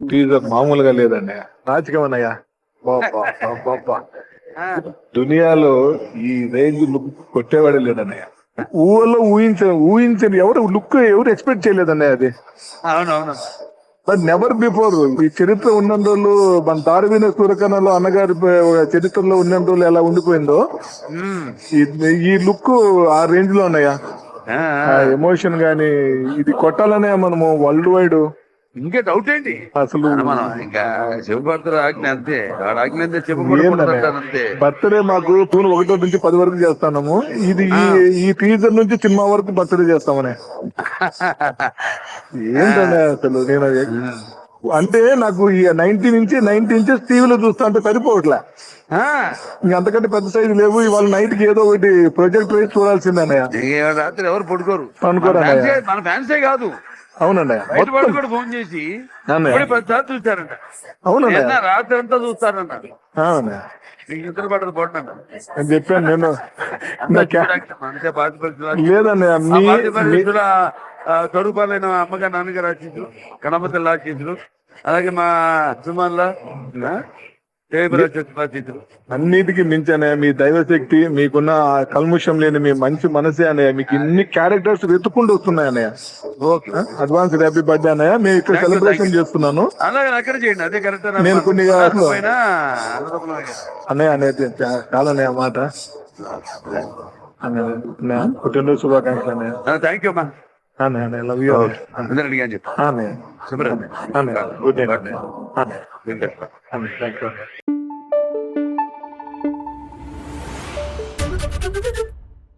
Teaser మామూలుగా లేదన్నయ్య, నాచికమన్నయ్య. బాబా బాబా, దునియాలో ఈ రేంజ్ లుక్ కొట్టేవాడే లేదన్నయ్య. ఊహలో ఊహించని ఎవరు లుక్ ఎవరు ఎక్స్పెక్ట్ చేయలేదన్నయ్య అది. అవునవును. బట్ నెవర్ బిఫోర్ ఈ చరిత్ర ఉన్నంత రోజులు మన దారివిన సూర్యకర్ణలో అన్నగారి చరిత్రలో ఉన్నంత రోజులు ఎలా ఉండిపోయిందో ఈ లుక్ ఆ రేంజ్ లో ఉన్నాయా. ఆ ఎమోషన్ గానీ ఇది కొట్టాలనే మనము వరల్డ్ వైడ్. ఇంకా డౌట్ ఏంటి అసలు మనం ఇంకా శివభద్ర ఆజ్ఞ అంతే, వాడు ఆజ్ఞ అంతే చెప్పకూడదు అంతే. బర్త్డే మాకు జూన్ 1 నుంచి 10 వరకు చేస్తున్నాము. ఇది ఈ టీజర్ నుంచి సినిమా వరకు బర్త్డే చేస్తామనే. ఏంటనే అసలు నేను అంటే నాకు ఈ 90 ఇంచెస్ టీవీలో చూస్తా అంటే సరిపోవట్లే. అంతకంటే పెద్ద సైజు లేవు. ఇవాళ నైట్ కి ఏదో ఒకటి ప్రొజెక్ట్ వేసి చూడాల్సిందే అన్నయ్య. రాత్రి ఎవరు పడుకోరు, అనుకోరు మన ఫ్యాన్సే కాదు. అవునండి, బయట వాళ్ళు కూడా ఫోన్ చేసి 10 చూస్తారంట. అవునండి, రాత్రి అంతా చూస్తారంట. నిద్ర పడదు పోటంట నేను చెప్పాను. నేను అంతే బాధ లేదన్నయ్య. స్వరూపాలైన అమ్మగారు నాన్నగారు ఆశీస్సులు, గణపతుల ఆశీస్సులు, అలాగే మా సుమాన్ల ఆశీస్సులు. అన్నిటికీ మించనే మీ దైవశక్తి, మీకున్న కల్ముషం లేని మీ మంచి మనసే అన్నయ్య. మీకు ఇన్ని క్యారెక్టర్స్ వెతుక్కుంటూ వస్తున్నాయి అన్నయ్య. అడ్వాన్స్ హ్యాపీ బర్త్డే అన్నయ్య. మేము ఇక్కడ సెలబ్రేషన్ చేస్తున్నాను. నేను కొన్ని అన్నయ్య అనేది చాలా అన్నయ్య మాట. పుట్టినరోజు శుభాకాంక్షలు అన్నయ్య. థ్యాంక్ యూ అమ్మా. అన్నయ్య లవ్ యూ అందరికీ అని చెప్పి అన్నయ్య. గుడ్ నైట్ అన్నయ్య. Thank you.